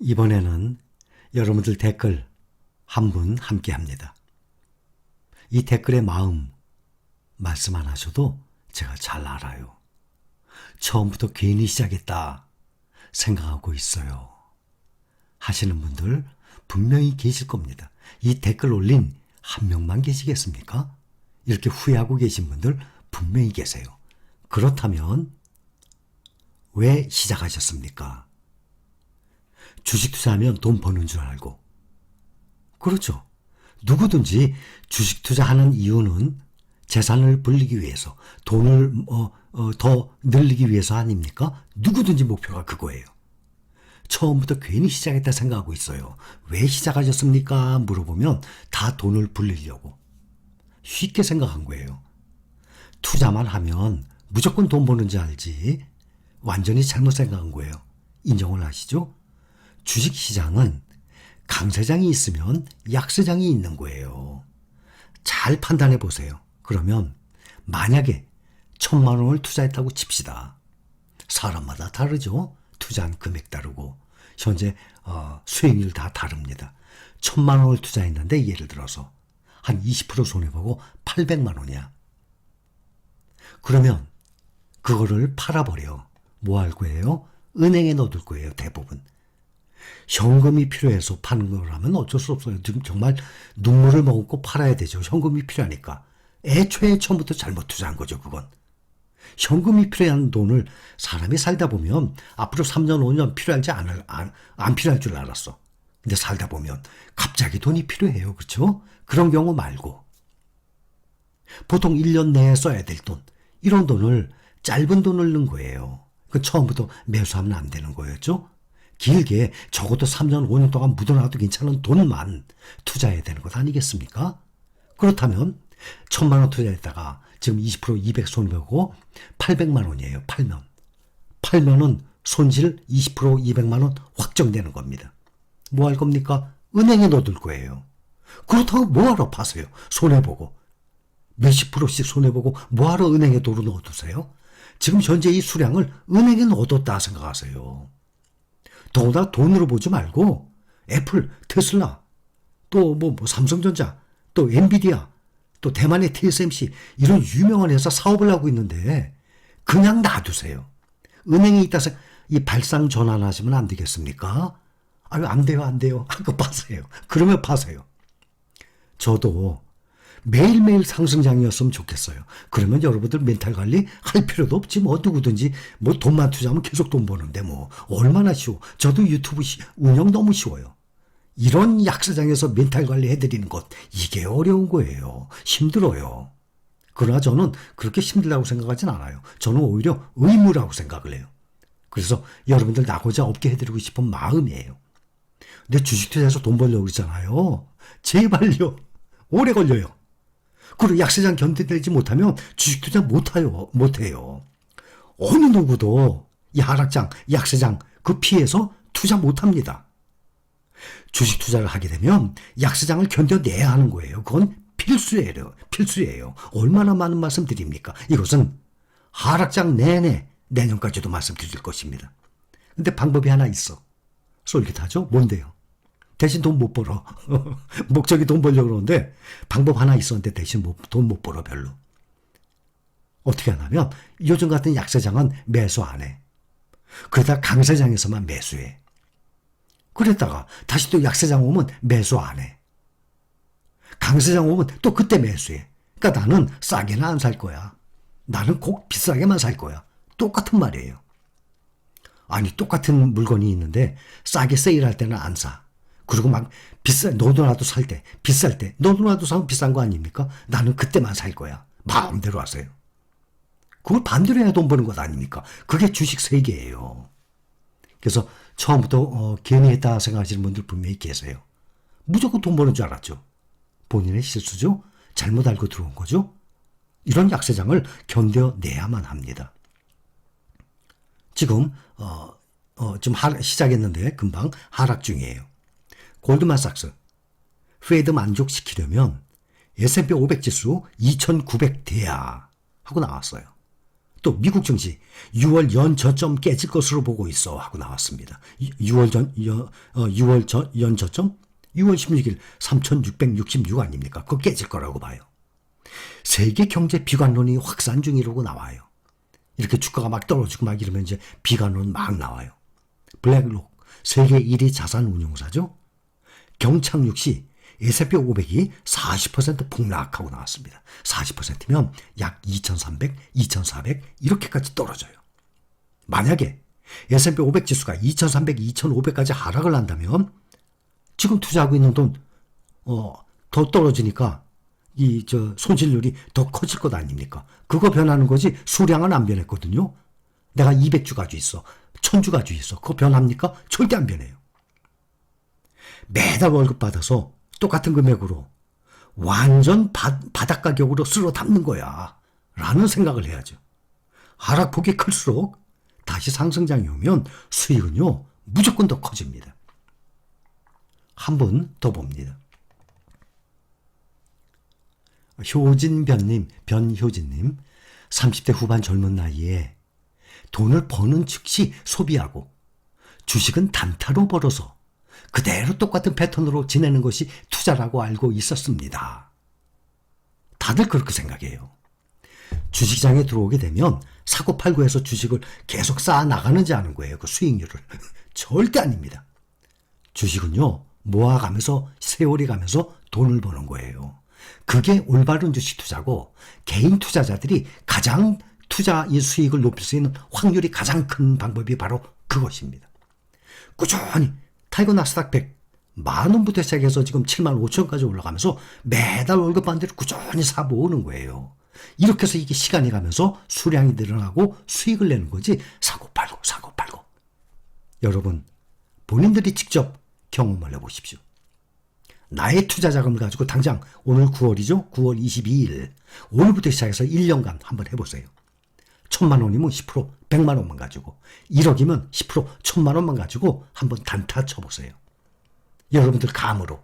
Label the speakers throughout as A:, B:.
A: 이번에는 여러분들 댓글 한 분 함께 합니다. 이 댓글의 마음 말씀 안 하셔도 제가 잘 알아요. 처음부터 괜히 시작했다 생각하고 있어요 하시는 분들 분명히 계실 겁니다. 이 댓글 올린 한 명만 계시겠습니까? 이렇게 후회하고 계신 분들 분명히 계세요. 그렇다면 왜 시작하셨습니까? 주식 투자하면 돈 버는 줄 알고. 그렇죠. 누구든지 주식 투자하는 이유는 재산을 불리기 위해서, 돈을 더 늘리기 위해서 아닙니까? 누구든지 목표가 그거예요. 처음부터 괜히 시작했다 생각하고 있어요. 왜 시작하셨습니까? 물어보면 다 돈을 불리려고. 쉽게 생각한 거예요. 투자만 하면 무조건 돈 버는지 알지 완전히 잘못 생각한 거예요. 인정을 하시죠? 주식시장은 강세장이 있으면 약세장이 있는 거예요. 잘 판단해 보세요. 그러면 만약에 1,000만 원을 투자했다고 칩시다. 사람마다 다르죠. 투자한 금액 다르고 현재 수익률 다 다릅니다. 1,000만 원을 투자했는데 예를 들어서 한 20% 손해보고 800만 원이야. 그러면 그거를 팔아버려. 뭐 할 거예요? 은행에 넣어둘 거예요. 대부분. 현금이 필요해서 파는 거라면 어쩔 수 없어요. 정말 눈물을 머금고 팔아야 되죠. 현금이 필요하니까. 애초에 처음부터 잘못 투자한 거죠. 그건. 현금이 필요한 돈을 사람이 살다 보면 앞으로 3년, 5년 필요할지 안 필요할 줄 알았어. 근데 살다 보면 갑자기 돈이 필요해요. 그렇죠? 그런 경우 말고 보통 1년 내에 써야 될 돈, 이런 돈을 짧은 돈을 넣은 거예요. 그 처음부터 매수하면 안 되는 거였죠. 길게 적어도 3년, 5년 동안 묻어놔도 괜찮은 돈만 투자해야 되는 것 아니겠습니까? 그렇다면 1,000만 원 투자했다가 지금 20% 200 손해보고 800만 원이에요. 팔면은 손실 20% 200만 원 확정되는 겁니다. 뭐 할 겁니까? 은행에 넣어둘 거예요. 그렇다고 뭐하러 파세요? 손해보고. 몇십 프로씩 손해보고 뭐하러 은행에 도로 넣어두세요? 지금 현재 이 수량을 은행에 넣어뒀다 생각하세요. 더구나 돈으로 보지 말고 애플, 테슬라, 또 삼성전자, 또 엔비디아, 또 대만의 TSMC 이런 유명한 회사 사업을 하고 있는데 그냥 놔두세요. 은행에 있다서 이 발상 전환하시면 안 되겠습니까? 아유 안 돼요. 그거 파세요. 그러면 파세요. 저도 매일매일 상승장이었으면 좋겠어요. 그러면 여러분들 멘탈 관리 할 필요도 없지. 누구든지 돈만 투자하면 계속 돈 버는데 얼마나 쉬워. 저도 유튜브 운영 너무 쉬워요. 이런 약세장에서 멘탈 관리 해드리는 것, 이게 어려운 거예요. 힘들어요. 그러나 저는 그렇게 힘들다고 생각하진 않아요. 저는 오히려 의무라고 생각을 해요. 그래서 여러분들 나고자 없게 해드리고 싶은 마음이에요. 근데 주식 투자해서 돈 벌려고 그러잖아요. 제발요. 오래 걸려요. 그리고 약세장 견뎌내지 못하면 주식 투자 못해요. 어느 누구도 이 하락장, 약세장 그 피해서 투자 못합니다. 주식 투자를 하게 되면 약세장을 견뎌내야 하는 거예요. 그건 필수예요. 얼마나 많은 말씀 드립니까? 이것은 하락장 내내 내년까지도 말씀드릴 것입니다. 근데 방법이 하나 있어. 솔깃하죠? 뭔데요? 대신 돈 못 벌어. 목적이 돈 벌려고 그러는데 방법 하나 있었는데 대신 돈 못 벌어 별로. 어떻게 하냐면 요즘 같은 약세장은 매수 안 해. 그러다 강세장에서만 매수해. 그랬다가 다시 또 약세장 오면 매수 안 해. 강세장 오면 또 그때 매수해. 그러니까 나는 싸게는 안 살 거야. 나는 꼭 비싸게만 살 거야. 똑같은 말이에요. 아니 똑같은 물건이 있는데 싸게 세일할 때는 안 사. 그리고 막 너도 나도 살 때, 비쌀 때 너도 나도 사면 비싼 거 아닙니까? 나는 그때만 살 거야. 마음대로 하세요. 그걸 반대로 해야 돈 버는 것 아닙니까? 그게 주식 세계예요. 그래서 처음부터 괜히 했다 생각하시는 분들 분명히 계세요. 무조건 돈 버는 줄 알았죠. 본인의 실수죠. 잘못 알고 들어온 거죠. 이런 약세장을 견뎌내야만 합니다. 지금 좀 시작했는데 금방 하락 중이에요. 골드만삭스, 페드 만족시키려면 S&P 500 지수 2900 돼야 하고 나왔어요. 또 미국 증시 6월 연 저점 깨질 것으로 보고 있어 하고 나왔습니다. 6월 연 저점? 6월 16일 3666 아닙니까? 그거 깨질 거라고 봐요. 세계 경제 비관론이 확산 중이라고 나와요. 이렇게 주가가 막 떨어지고 막 이러면 이제 비관론 막 나와요. 블랙록, 세계 1위 자산 운용사죠. 경착륙 시 S&P 500이 40% 폭락하고 나왔습니다. 40%면 약 2,300, 2,400 이렇게까지 떨어져요. 만약에 S&P 500 지수가 2,300, 2,500까지 하락을 한다면 지금 투자하고 있는 돈 더 떨어지니까 손실률이 더 커질 것 아닙니까? 그거 변하는 거지 수량은 안 변했거든요. 내가 200주 가지고 있어. 1000주 가지고 있어. 그거 변합니까? 절대 안 변해요. 매달 월급 받아서 똑같은 금액으로 완전 바닥 가격으로 쓸어 담는 거야 라는 생각을 해야죠. 하락폭이 클수록 다시 상승장이 오면 수익은요 무조건 더 커집니다. 한 번 더 봅니다. 변효진님 30대 후반 젊은 나이에 돈을 버는 즉시 소비하고 주식은 단타로 벌어서 그대로 똑같은 패턴으로 지내는 것이 투자라고 알고 있었습니다. 다들 그렇게 생각해요. 주식장에 들어오게 되면 사고팔고해서 주식을 계속 쌓아 나가는지 아는 거예요. 그 수익률을. 절대 아닙니다. 주식은요. 모아가면서 세월이 가면서 돈을 버는 거예요. 그게 올바른 주식 투자고 개인 투자자들이 가장 투자의 수익을 높일 수 있는 확률이 가장 큰 방법이 바로 그것입니다. 꾸준히 타이거 나스닥 100 10,000원부터 시작해서 지금 75,000원까지 올라가면서 매달 월급 받는 대로 꾸준히 사 모으는 거예요. 이렇게 해서 이게 시간이 가면서 수량이 늘어나고 수익을 내는 거지 사고 팔고. 여러분 본인들이 직접 경험을 해보십시오. 나의 투자 자금을 가지고 당장 오늘 9월이죠. 9월 22일 오늘부터 시작해서 1년간 한번 해보세요. 1,000만 원이면 10% 100만 원만 가지고 1억이면 10% 1,000만 원만 가지고 한번 단타 쳐보세요. 여러분들 감으로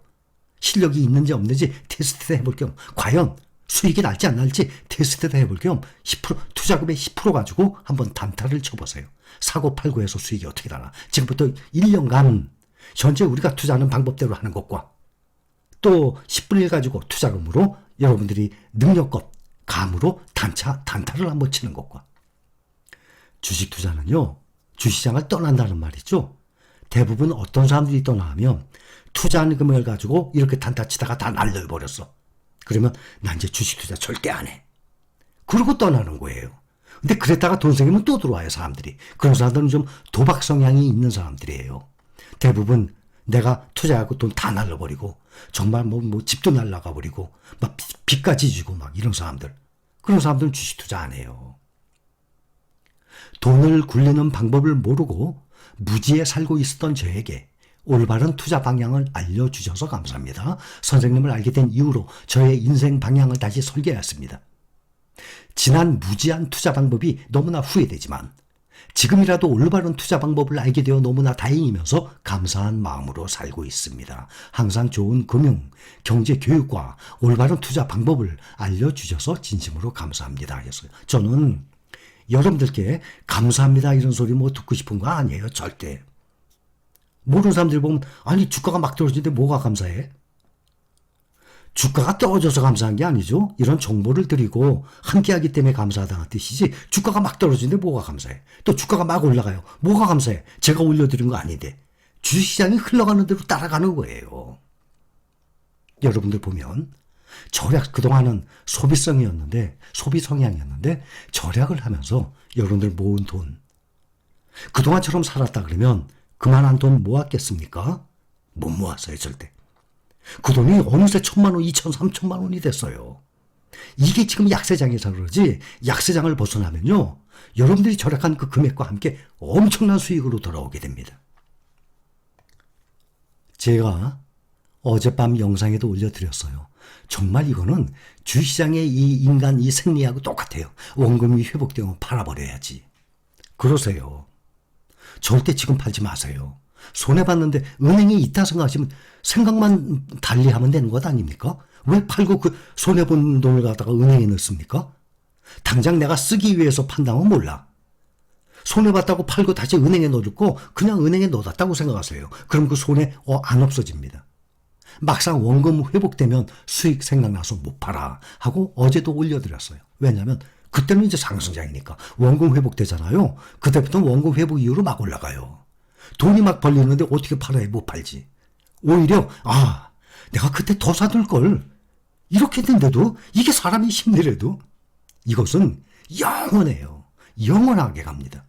A: 실력이 있는지 없는지 테스트 해볼 겸 과연 수익이 날지 안 날지 테스트 해볼 겸 10% 투자금의 10% 가지고 한번 단타를 쳐보세요. 사고 팔고 해서 수익이 어떻게 나나. 지금부터 1년간 현재 우리가 투자하는 방법대로 하는 것과 또 10분의 1 가지고 투자금으로 여러분들이 능력껏 감으로 단타를 한번 치는 것과 주식 투자는요. 주시장을 떠난다는 말이죠. 대부분 어떤 사람들이 떠나면 투자하는 금액을 가지고 이렇게 단타 치다가 다 날려버렸어. 그러면 난 이제 주식 투자 절대 안 해. 그러고 떠나는 거예요. 근데 그랬다가 돈 생기면 또 들어와요, 사람들이. 그런 사람들은 좀 도박 성향이 있는 사람들이에요. 대부분 내가 투자하고 돈 다 날려버리고 정말 뭐 집도 날라가 버리고 막 빚까지 지고 막 이런 사람들. 그런 사람들은 주식 투자 안 해요. 돈을 굴리는 방법을 모르고 무지에 살고 있었던 저에게 올바른 투자 방향을 알려주셔서 감사합니다. 선생님을 알게 된 이후로 저의 인생 방향을 다시 설계했습니다. 지난 무지한 투자 방법이 너무나 후회되지만 지금이라도 올바른 투자 방법을 알게 되어 너무나 다행이면서 감사한 마음으로 살고 있습니다. 항상 좋은 금융, 경제 교육과 올바른 투자 방법을 알려주셔서 진심으로 감사합니다. 하셨어요. 저는 여러분들께 감사합니다 이런 소리 뭐 듣고 싶은 거 아니에요. 절대. 모르는 사람들 보면 아니 주가가 막 떨어지는데 뭐가 감사해? 주가가 떨어져서 감사한 게 아니죠. 이런 정보를 드리고 함께하기 때문에 감사하다는 뜻이지 주가가 막 떨어지는데 뭐가 감사해? 또 주가가 막 올라가요. 뭐가 감사해? 제가 올려드린 거 아닌데. 주식시장이 흘러가는 대로 따라가는 거예요. 여러분들 보면 절약 그동안은 소비 성향이었는데 절약을 하면서 여러분들 모은 돈 그동안처럼 살았다 그러면 그만한 돈 모았겠습니까? 못 모았어요 절대. 그 돈이 어느새 1,000만 원, 2,000, 3,000만 원이 됐어요. 이게 지금 약세장에서 그러지 약세장을 벗어나면요. 여러분들이 절약한 그 금액과 함께 엄청난 수익으로 돌아오게 됩니다. 제가 어젯밤 영상에도 올려드렸어요. 정말 이거는 주시장의 이 인간 이 생리하고 똑같아요. 원금이 회복되면 팔아버려야지. 그러세요. 절대 지금 팔지 마세요. 손해봤는데 은행에 있다 생각하시면 생각만 달리하면 되는 것 아닙니까? 왜 팔고 그 손해본 돈을 갖다가 은행에 넣습니까? 당장 내가 쓰기 위해서 판다면 몰라. 손해봤다고 팔고 다시 은행에 넣어줄 거 그냥 은행에 넣어놨다고 생각하세요. 그럼 그 손해 안 없어집니다. 막상 원금 회복되면 수익 생각나서 못 팔아 하고 어제도 올려드렸어요. 왜냐하면 그때는 이제 상승장이니까 원금 회복되잖아요. 그때부터 원금 회복 이후로 막 올라가요. 돈이 막 벌리는데 어떻게 팔아야 못 팔지. 오히려 내가 그때 더 사둘 걸. 이렇게 된데도 이게 사람이 심리래도 이것은 영원해요. 영원하게 갑니다.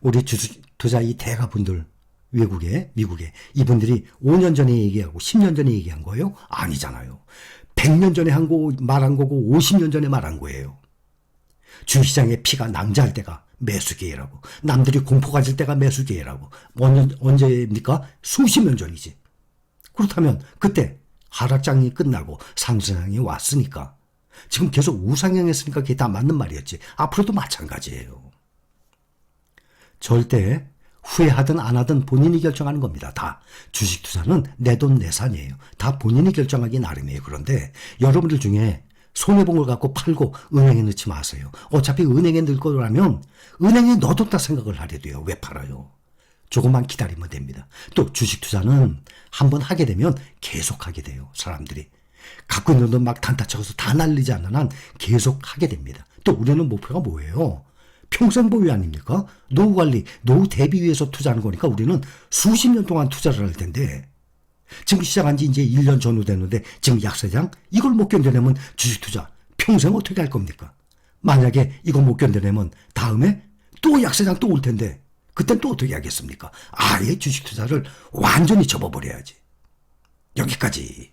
A: 우리 투자 이 대가분들 외국에 미국에 이분들이 5년 전에 얘기하고 10년 전에 얘기한 거예요? 아니잖아요. 100년 전에 말한 거고 50년 전에 말한 거예요. 주시장의 피가 낭자할 때가 매수기회라고. 남들이 공포 가질 때가 매수기회라고. 언제입니까? 수십 년 전이지. 그렇다면 그때 하락장이 끝나고 상승장이 왔으니까 지금 계속 우상향했으니까 그게 다 맞는 말이었지. 앞으로도 마찬가지예요. 절대 후회하든 안 하든 본인이 결정하는 겁니다. 다 주식 투자는 내 돈 내산이에요. 다 본인이 결정하기 나름이에요. 그런데 여러분들 중에 손해본 걸 갖고 팔고 은행에 넣지 마세요. 어차피 은행에 넣을 거라면 은행에 넣어뒀다 생각을 하려 돼요. 왜 팔아요? 조금만 기다리면 됩니다. 또 주식 투자는 한번 하게 되면 계속 하게 돼요. 사람들이. 갖고 있는 돈 막 단타 쳐서 다 날리지 않는 한 계속 하게 됩니다. 또 우리는 목표가 뭐예요? 평생 보유 아닙니까? 노후 관리, 노후 대비 위해서 투자하는 거니까 우리는 수십 년 동안 투자를 할 텐데 지금 시작한 지 이제 1년 전후 됐는데 지금 약세장? 이걸 못 견뎌내면 주식 투자 평생 어떻게 할 겁니까? 만약에 이거 못 견뎌내면 다음에 또 약세장 또 올 텐데 그땐 또 어떻게 하겠습니까? 아예 주식 투자를 완전히 접어버려야지. 여기까지.